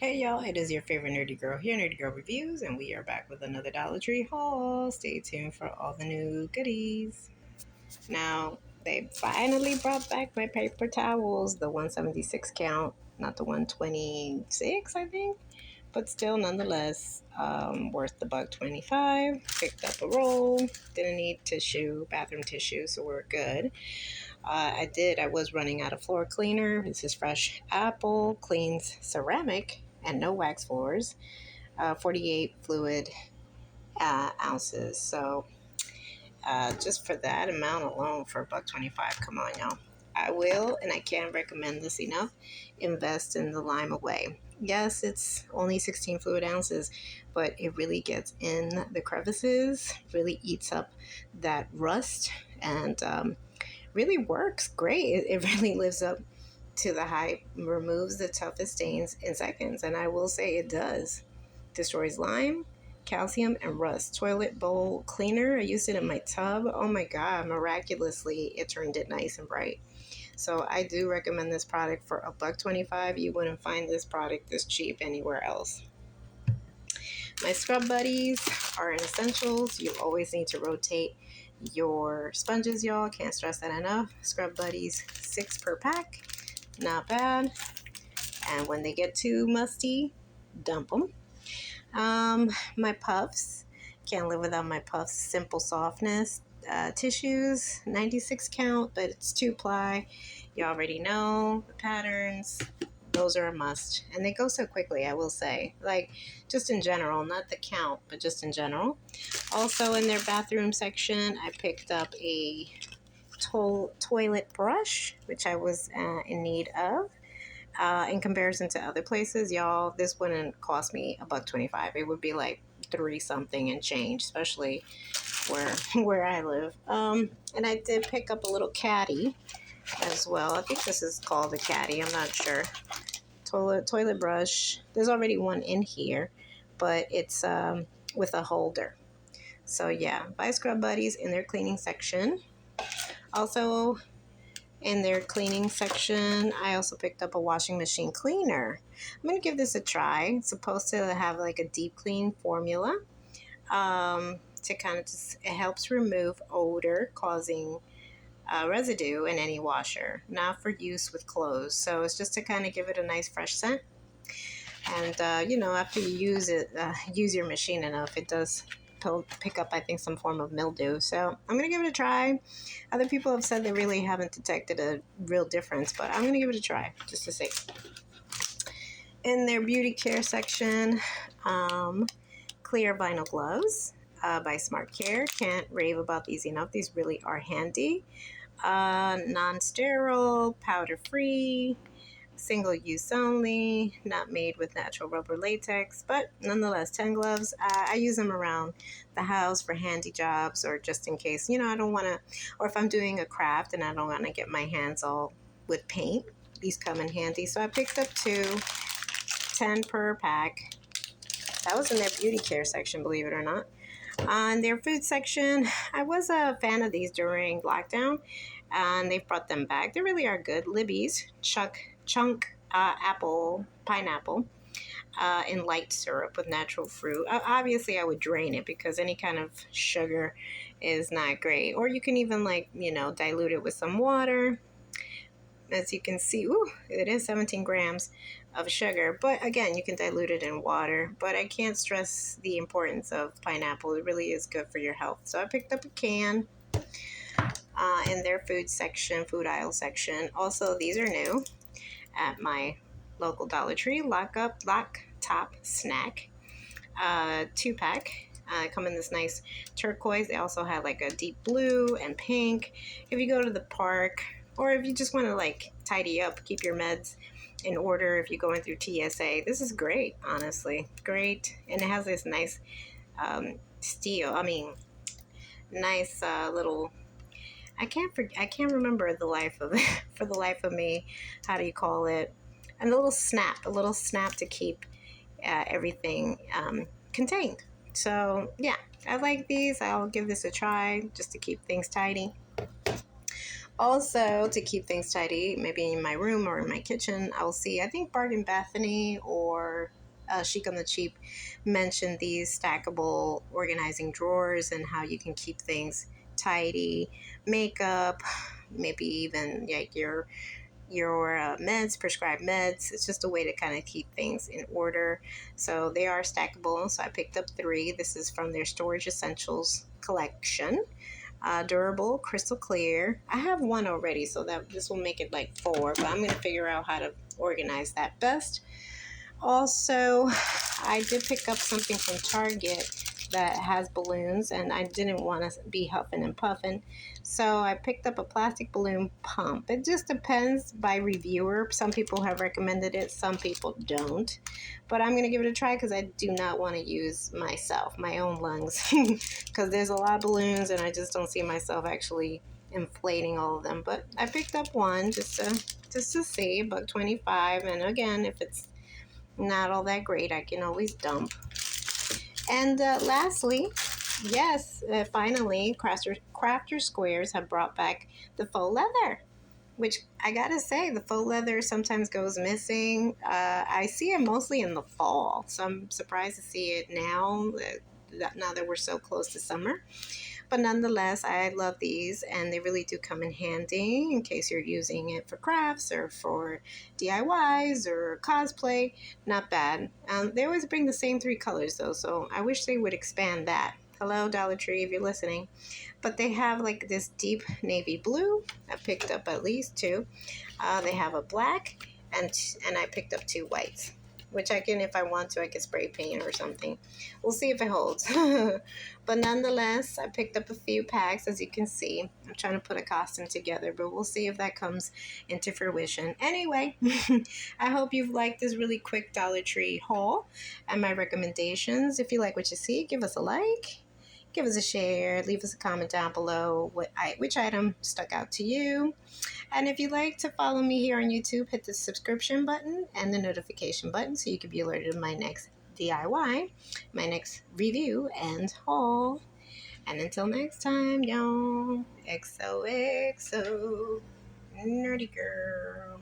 Hey y'all, it is your favorite nerdy girl here, Nerdy Girl Reviews, and we are back with another Dollar Tree haul. Stay tuned for all the new goodies. Now, they finally brought back my paper towels, the 176 count, not the 126, I think, but still nonetheless worth the buck 25. Picked up a roll, didn't need tissue, bathroom tissue, so we're good. I was running out of floor cleaner. This is Fresh Apple, cleans ceramic and no wax floors. 48 fluid ounces. So just for that amount alone, for $1.25, come on, y'all. I will, and I can't recommend this enough, invest in the Lime Away. Yes, it's only 16 fluid ounces, but it really gets in the crevices, really eats up that rust, and really works great. It really lives up to the hype, removes the toughest stains in seconds, and I will say it does. Destroys lime, calcium, and rust. Toilet bowl cleaner. I used it in my tub. Oh my god, miraculously it turned it nice and bright. So I do recommend this product for $1.25. You wouldn't find this product this cheap anywhere else. My scrub buddies are an essentials. You always need to rotate your sponges, y'all. Can't stress that enough. Scrub buddies, 6 per pack. Not bad. And when they get too musty, dump them. My puffs. Can't live without my puffs. Simple softness. Tissues, 96 count, but it's 2-ply. You already know the patterns. Those are a must. And they go so quickly, I will say. Like, just in general, not the count, but just in general. Also, in their bathroom section, I picked up a toilet brush, which I was in need of. In comparison to other places, y'all, this wouldn't cost me $1.25. It would be like 3 something and change, especially where I live. And I did pick up a little caddy as well. I think this is called a caddy. I'm not sure. Toilet brush. There's already one in here, but it's with a holder. So yeah, buy Scrub Buddies in their cleaning section. Also, in their cleaning section, I also picked up a washing machine cleaner. I'm going to give this a try. It's supposed to have like a deep clean formula to kind of just, it helps remove odor causing residue in any washer, not for use with clothes. So it's just to kind of give it a nice fresh scent. And, after you use your machine enough, it does pick up, I think, some form of mildew. So I'm going to give it a try. Other people have said they really haven't detected a real difference, but I'm going to give it a try just to see. In their beauty care section, clear vinyl gloves by Smart Care. Can't rave about these enough. These really are handy. Non-sterile, powder-free, single use only, not made with natural rubber latex, but nonetheless, 10 gloves. I use them around the house for handy jobs, or just in case, I don't want to, or if I'm doing a craft and I don't want to get my hands all with paint, these come in handy. So I picked up 2, 10 per pack. That was in their beauty care section, believe it or not. On their food section, I was a fan of these during lockdown, and they've brought them back. They really are good. Libby's chunk apple pineapple in light syrup with natural fruit. Obviously, I would drain it because any kind of sugar is not great. Or you can even dilute it with some water. As you can see, it is 17 grams of sugar. But again, you can dilute it in water. But I can't stress the importance of pineapple. It really is good for your health. So I picked up a can in their food aisle section. Also, these are new at my local Dollar Tree. Lock Top Snack 2-pack. Come in this nice turquoise. They also have like a deep blue and pink. If you go to the park, or if you just want to tidy up, keep your meds in order if you're going through TSA, this is great, honestly. Great. And it has this nice nice little, I can't remember for the life of me, how do you call it? And a little snap to keep everything contained. So yeah, I like these. I'll give this a try just to keep things tidy. Also, to keep things tidy, maybe in my room or in my kitchen, I'll see, I think Bargain Bethany or Chic on the Cheap mentioned these stackable organizing drawers and how you can keep things tidy. Makeup, maybe even like your meds, prescribed meds. It's just a way to kind of keep things in order. So they are stackable. So I picked up three. This is from their Storage Essentials collection. Durable, crystal clear. I have one already, so that this will make it like four, but I'm going to figure out how to organize that best. Also, I did pick up something from Target that has balloons, and I didn't want to be huffing and puffing. So I picked up a plastic balloon pump. It just depends by reviewer. Some people have recommended it, some people don't. But I'm going to give it a try because I do not want to use myself, my own lungs, because there's a lot of balloons, and I just don't see myself actually inflating all of them. But I picked up one just to see, about 25. And again, if it's not all that great, I can always dump. And lastly, yes, finally, Crafter Squares have brought back the faux leather, which I gotta say, the faux leather sometimes goes missing. I see it mostly in the fall, so I'm surprised to see it now. Now that we're so close to summer. But nonetheless, I love these, and they really do come in handy in case you're using it for crafts or for DIYs or cosplay. Not bad. They always bring the same three colors, though, so I wish they would expand that. Hello, Dollar Tree, if you're listening. But they have like this deep navy blue. I picked up at least two. They have a black, and I picked up two whites, which I can, if I want to, I can spray paint or something. We'll see if it holds. But nonetheless, I picked up a few packs, as you can see. I'm trying to put a costume together, but we'll see if that comes into fruition. Anyway, I hope you've liked this really quick Dollar Tree haul and my recommendations. If you like what you see, give us a like. Give us a share, leave us a comment down below which item stuck out to you. And if you'd like to follow me here on YouTube, hit the subscription button and the notification button so you can be alerted of my next DIY, my next review and haul. And until next time, y'all, XOXO, Nerdy Girl.